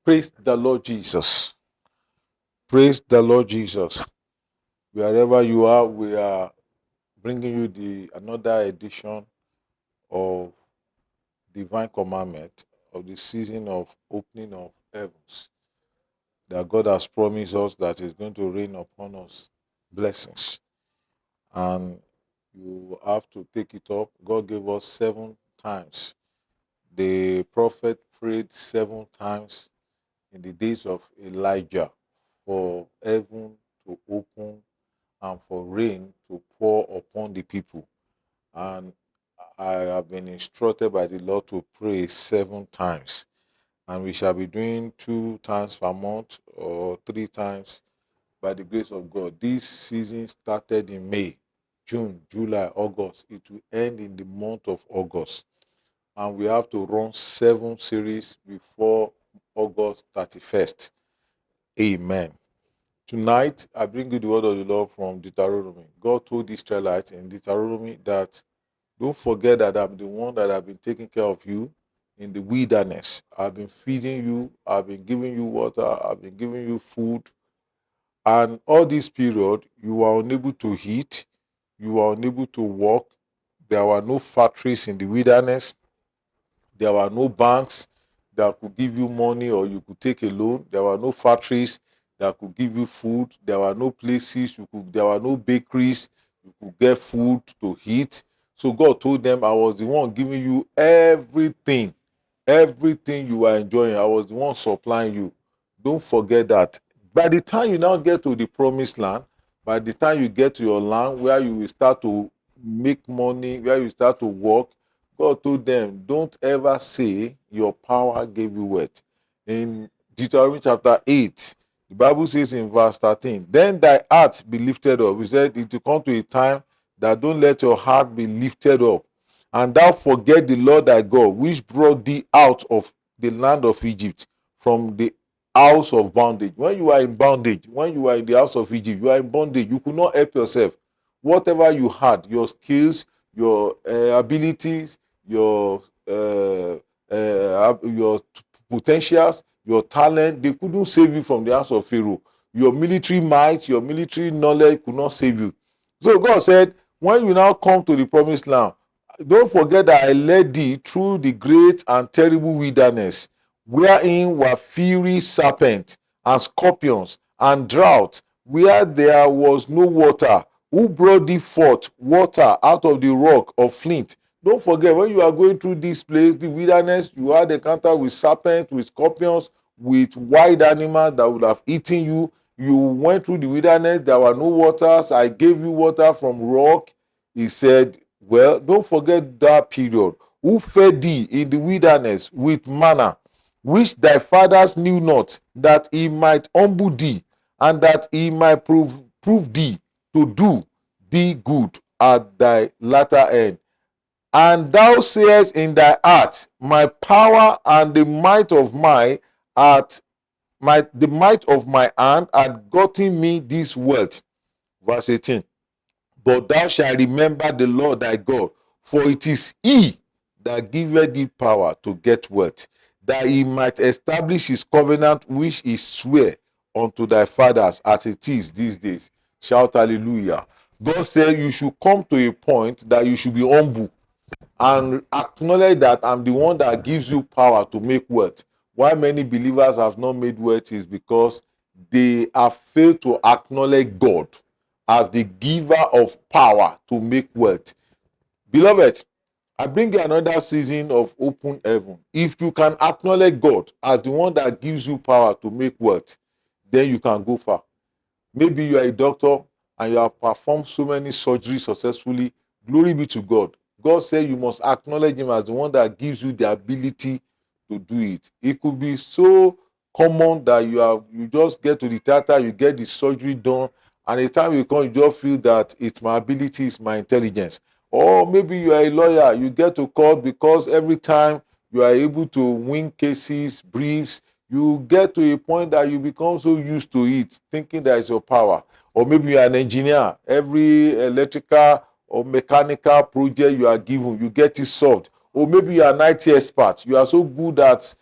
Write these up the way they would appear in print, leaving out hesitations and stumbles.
Praise the Lord Jesus. Praise the Lord Jesus. Wherever you are, we are bringing you another edition of Divine Commandment of the season of opening of heavens. That God has promised us that is going to rain upon us blessings. And you have to take it up. God gave us 7 times. The prophet prayed 7 times in the days of Elijah for heaven to open and for rain to pour upon the people. And I have been instructed by the Lord to pray 7 times. And we shall be doing 2 times per month or 3 times by the grace of God. This season started in May, June, July, August. It will end in the month of August. And we have to run 7 series before August 31st. Amen. Tonight, I bring you the word of the Lord from Deuteronomy. God told the Israelites in Deuteronomy that don't forget that I'm the one that have been taking care of you in the wilderness. I've been feeding you. I've been giving you water. I've been giving you food. And all this period, you were unable to eat. You were unable to walk. There were no factories in the wilderness. There were no banks that could give you money or you could take a loan. There were no factories that could give you food. There were no places there were no bakeries you could get food to eat. So God told them, I was the one giving you everything. Everything you are enjoying, I was the one supplying you. Don't forget that. By the time you now get to the promised land, by the time you get to your land where you will start to make money, where you start to work, God told them, don't ever say your power gave you wealth. In Deuteronomy chapter 8, the Bible says in verse 13, then thy heart be lifted up. He said it will come to a time that don't let your heart be lifted up. And thou forget the Lord thy God, which brought thee out of the land of Egypt from the house of bondage. When you are in bondage, when you are in the house of Egypt, you are in bondage. You could not help yourself. Whatever you had, your skills, your abilities, your potentials, your talent, they couldn't save you from the house of Pharaoh. Your military might, your military knowledge could not save you. So God said, when you now come to the promised land, don't forget that I led thee through the great and terrible wilderness, wherein were fiery serpents and scorpions and drought, where there was no water. Who brought thee forth water out of the rock of flint? Don't forget, when you are going through this place, the wilderness, you had encounter with serpents, with scorpions, with wild animals that would have eaten you. You went through the wilderness, there were no waters. I gave you water from rock. He said, well, don't forget that period. Who fed thee in the wilderness with manna, which thy fathers knew not, that he might humble thee, and that he might prove thee to do thee good at thy latter end. And thou sayest in thy heart, my power and the might of the might of my hand had gotten me this wealth. Verse 18. But thou shalt remember the Lord thy God, for it is he that giveth thee power to get wealth, that he might establish his covenant which he sware unto thy fathers, as it is these days. Shout hallelujah. God said you should come to a point that you should be humble and acknowledge that I'm the one that gives you power to make wealth. Why many believers have not made wealth is because they have failed to acknowledge God as the giver of power to make wealth. Beloved, I bring you another season of open heaven. If you can acknowledge God as the one that gives you power to make wealth, then you can go far. Maybe you are a doctor and you have performed so many surgeries successfully. Glory be to God. God said you must acknowledge him as the one that gives you the ability to do it. It could be so common that you just get to the theater, you get the surgery done, and the time you come, you just feel that it's my ability, it's my intelligence. Or maybe you are a lawyer, you get to court because every time you are able to win cases, briefs, you get to a point that you become so used to it, thinking that is your power. Or maybe you are an engineer, every electrical or mechanical project you are given, you get it solved. Or maybe you are an IT expert, you are so good at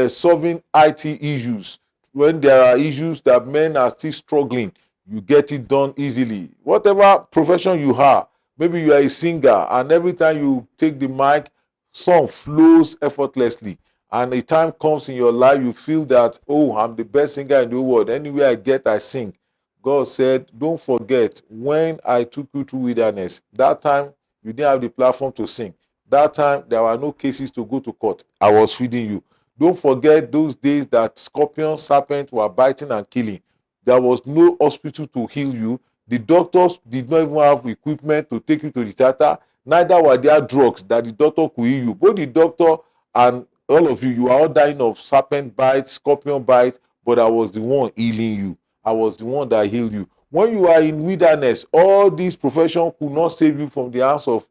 solving IT issues. When there are issues that men are still struggling, you get it done easily. Whatever profession you have, maybe you are a singer, and every time you take the mic, song flows effortlessly. And a time comes in your life, you feel that, oh, I'm the best singer in the world. Anywhere I get, I sing. God said, don't forget, when I took you through wilderness, that time you didn't have the platform to sing. That time there were no cases to go to court. I was feeding you. Don't forget those days that scorpions, serpents were biting and killing. There was no hospital to heal you. The doctors did not even have equipment to take you to the theater. Neither were there drugs that the doctor could heal you. Both the doctor and all of you, you are all dying of serpent bites, scorpion bites, but I was the one healing you. I was the one that healed you. When you are in wilderness, all these professions could not save you from the hands of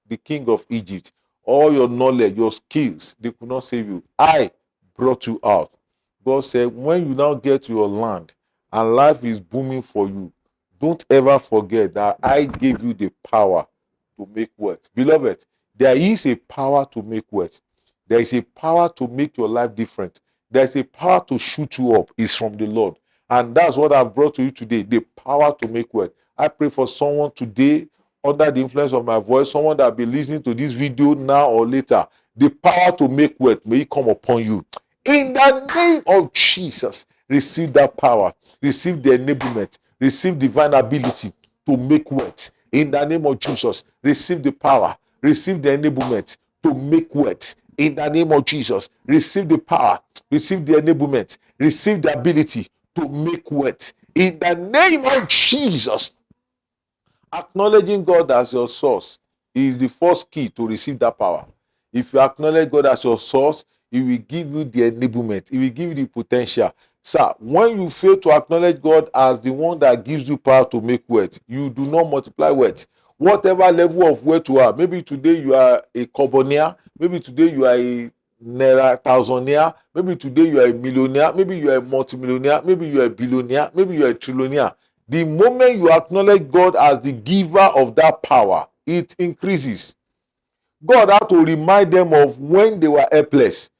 the king of Egypt. All your knowledge, your skills, they could not save you. I brought you out. God said, when you now get to your land and life is booming for you, don't ever forget that I gave you the power to make wealth. Beloved, there is a power to make wealth. There is a power to make your life different. There is a power to shoot you up. It's from the Lord. And that's what I've brought to you today, the power to make wealth. I pray for someone today under the influence of my voice, someone that will be listening to this video now or later, the power to make wealth, may it come upon you. In the name of Jesus, receive that power, receive the enablement, receive divine ability to make wealth. In the name of Jesus, receive the power, receive the enablement to make wealth. In the name of Jesus, receive the power, receive the enablement, receive the ability to make wealth. In the name of Jesus, acknowledging God as your source is the first key to receive that power. If you acknowledge God as your source, He will give you the enablement, He will give you the potential. Sir, when you fail to acknowledge God as the one that gives you power to make wealth, you do not multiply wealth. Whatever level of wealth you are, maybe today you are a carbonnier, maybe today you are a naira thousandaire, maybe today you are a millionaire, maybe you are a multimillionaire, maybe you are a billionaire, maybe you are a trillionaire. The moment you acknowledge God as the giver of that power, it increases. God had to remind them of when they were helpless.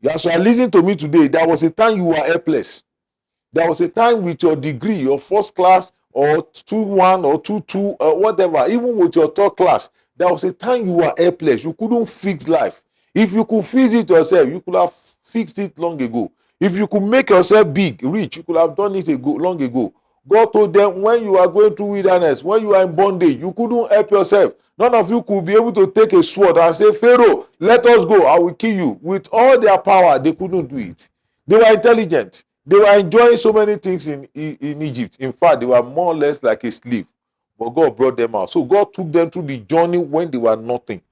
As you are listening to me today, there was a time you were helpless. There was a time with your degree, your first class or 2-1 or 2-2 or whatever, even with your third class, there was a time you were helpless. You couldn't fix life. If you could fix it yourself, you could have fixed it long ago. If you could make yourself big, rich, you could have done it long ago. God told them, when you are going through wilderness, when you are in bondage, you couldn't help yourself. None of you could be able to take a sword and say, Pharaoh, let us go, I will kill you. With all their power, they couldn't do it. They were intelligent. They were enjoying so many things in Egypt. In fact, they were more or less like a slave. But God brought them out. So God took them through the journey when they were nothing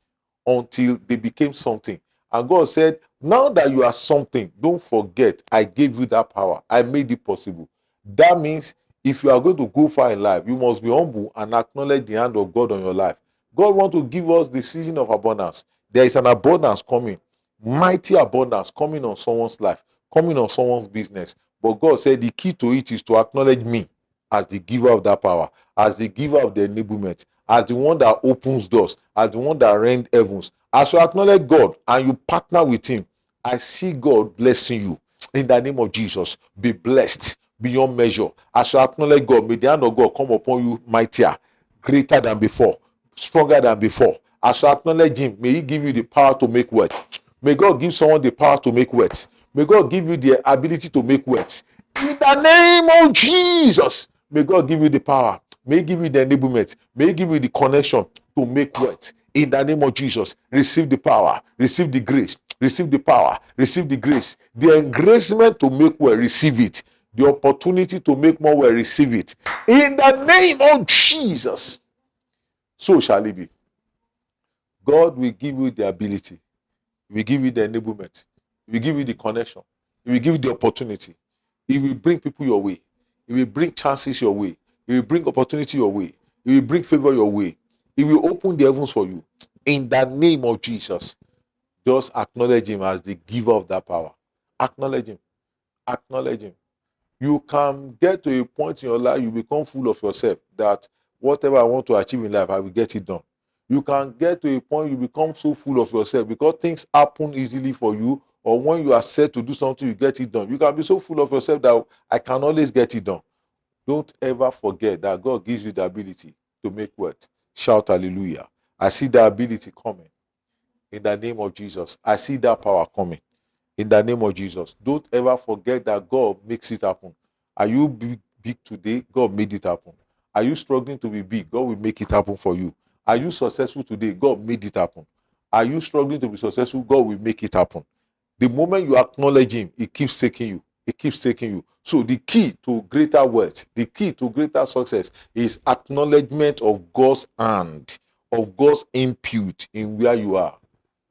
until they became something. And God said, now that you are something, don't forget, I gave you that power. I made it possible. That means if you are going to go far in life, you must be humble and acknowledge the hand of God on your life. God wants to give us the season of abundance. There is an abundance coming, mighty abundance coming on someone's life, coming on someone's business. But God said the key to it is to acknowledge me as the giver of that power, as the giver of the enablement, as the one that opens doors, as the one that rent heavens. As you acknowledge God and you partner with Him, I see God blessing you. In the name of Jesus, be blessed beyond measure. As you acknowledge God, may the hand of God come upon you mightier, greater than before, stronger than before. As you acknowledge Him, may He give you the power to make wealth. May God give someone the power to make wealth. May God give you the ability to make wealth. In the name of Jesus, may God give you the power. May He give you the enablement. May He give you the connection to make wealth. In the name of Jesus, receive the power, receive the grace, receive the power, receive the grace. The engracement to make wealth, receive it. The opportunity to make more wealth, receive it. In the name of Jesus, so shall it be. God will give you the ability. He will give you the enablement. He will give you the connection. He will give you the opportunity. He will bring people your way. He will bring chances your way. He will bring opportunity your way. He will bring favor your way. He will open the heavens for you. In the name of Jesus, just acknowledge Him as the giver of that power. Acknowledge Him. Acknowledge Him. You can get to a point in your life, you become full of yourself, that whatever I want to achieve in life, I will get it done. You can get to a point you become so full of yourself because things happen easily for you, or when you are set to do something, you get it done. You can be so full of yourself that I can always get it done. Don't ever forget that God gives you the ability to make wealth. Shout hallelujah. I see the ability coming in the name of Jesus. I see that power coming in the name of Jesus. Don't ever forget that God makes it happen. Are you big today? God made it happen. Are you struggling to be big? God will make it happen for you. Are you successful today? God made it happen. Are you struggling to be successful? God will make it happen. The moment you acknowledge Him, He keeps taking you. He keeps taking you. So the key to greater wealth, the key to greater success is acknowledgement of God's hand, of God's input in where you are.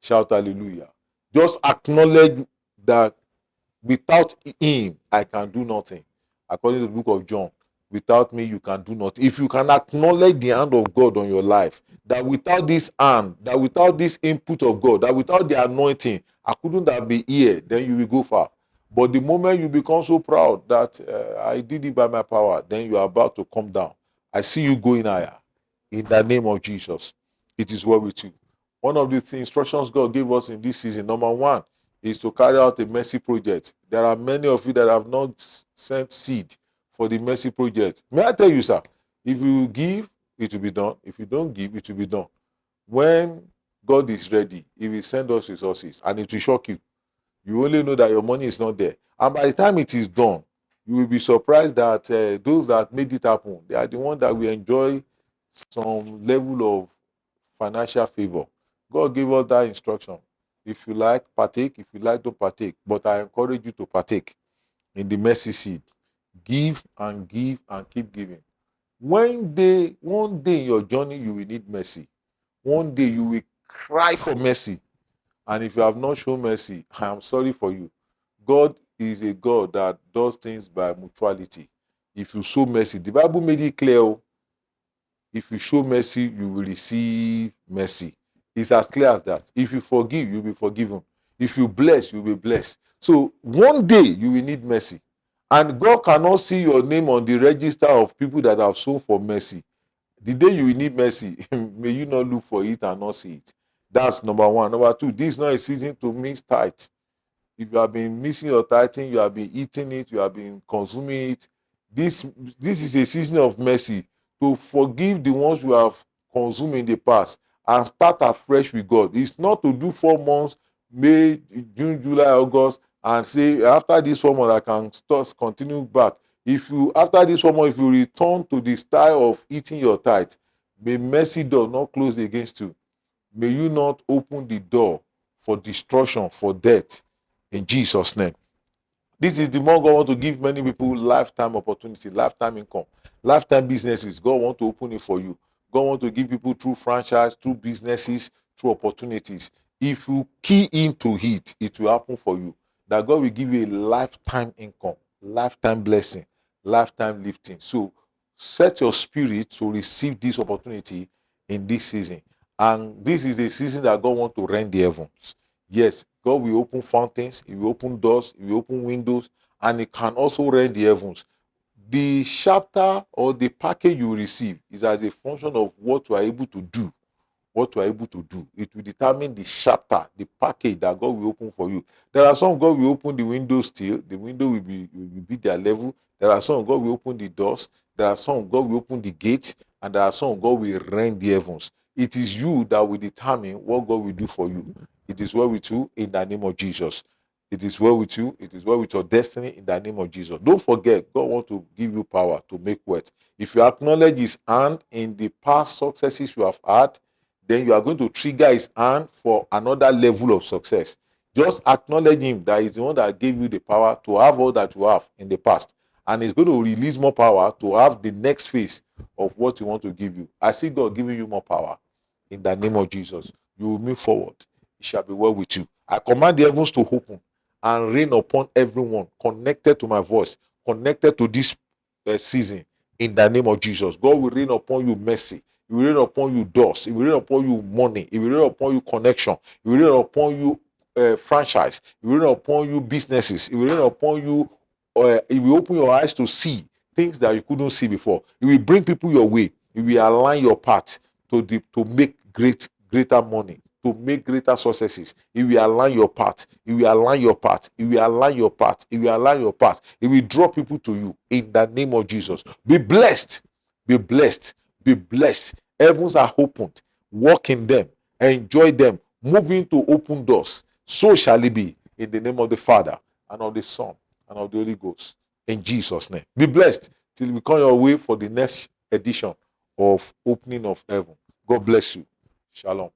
Shout hallelujah. Just acknowledge that without Him, I can do nothing. According to the book of John, without me, you can do nothing. If you can acknowledge the hand of God on your life, that without this hand, that without this input of God, that without the anointing, I couldn't have been here, then you will go far. But the moment you become so proud that I did it by my power, then you are about to come down. I see you going higher. In the name of Jesus, it is well with you. One of the instructions God gave us in this season, number one, is to carry out a mercy project. There are many of you that have not sent seed for the mercy project. May I tell you, sir, if you give, it will be done. If you don't give, it will be done. When God is ready, He will send us resources, and it will shock you. You only know that your money is not there. And by the time it is done, you will be surprised that those that made it happen, they are the ones that will enjoy some level of financial favor. God gave us that instruction. If you like, partake. If you like, don't partake. But I encourage you to partake in the mercy seed. Give and keep giving. One day in your journey, you will need mercy. One day you will cry for mercy. And if you have not shown mercy, I am sorry for you. God is a God that does things by mutuality. If you show mercy, the Bible made it clear. If you show mercy, you will receive mercy. It's as clear as that. If you forgive, you'll be forgiven. If you bless, you'll be blessed. So one day you will need mercy. And God cannot see your name on the register of people that have sown for mercy. The day you will need mercy, may you not look for it and not see it. That's number one. Number two, this is not a season to miss tithe. If you have been missing your tithing, you have been eating it, you have been consuming it, this is a season of mercy to forgive the ones you have consumed in the past and start afresh with God. It's not to do 4 months, May, June, July, August, and say after this 4 months I can start continue back. If you after this 4 months, if you return to the style of eating your tithe, may mercy door not close against you. May you not open the door for destruction, for death, in Jesus' name. This is the more God want to give many people lifetime opportunity, lifetime income, lifetime businesses. God want to open it for you. God want to give people through franchise, through businesses, through opportunities. If you key into it, it will happen for you. That God will give you a lifetime income, lifetime blessing, lifetime lifting. So set your spirit to receive this opportunity in this season. And this is a season that God want to rend the heavens. Yes, God will open fountains, He will open doors, He will open windows, and He can also rend the heavens. The chapter or the package you receive is as a function of what you are able to do. What you are able to do. It will determine the chapter, the package that God will open for you. There are some God will open the windows still. The window will be their level. There are some God will open the doors. There are some God will open the gates. And there are some God will rend the heavens. It is you that will determine what God will do for you. It is well with you in the name of Jesus. It is well with you. It is well with your destiny in the name of Jesus. Don't forget, God wants to give you power to make wealth. If you acknowledge His hand in the past successes you have had, then you are going to trigger His hand for another level of success. Just acknowledge Him that He's the one that gave you the power to have all that you have in the past. And He's going to release more power to have the next phase of what He wants to give you. I see God giving you more power in the name of Jesus. You will move forward. It shall be well with you. I command the heavens to open and rain upon everyone connected to my voice, connected to this season in the name of Jesus. God will rain upon you mercy. He will rain upon you doors. He will rain upon you money. He will rain upon you connection. He will rain upon you franchise. He will rain upon you businesses. He will rain upon you. He will open your eyes to see things that you couldn't see before. He will bring people your way. He will align your path to make greater money, to make greater successes. He will align your path. He will align your path. He will align your path. He will align your path. He will draw people to you in the name of Jesus. Be blessed. Be blessed. Be blessed. Heavens are opened. Walk in them. Enjoy them. Move into open doors. So shall it be in the name of the Father and of the Son and of the Holy Ghost. In Jesus' name. Be blessed till we come your way for the next edition of Opening of Heaven. God bless you. Shalom.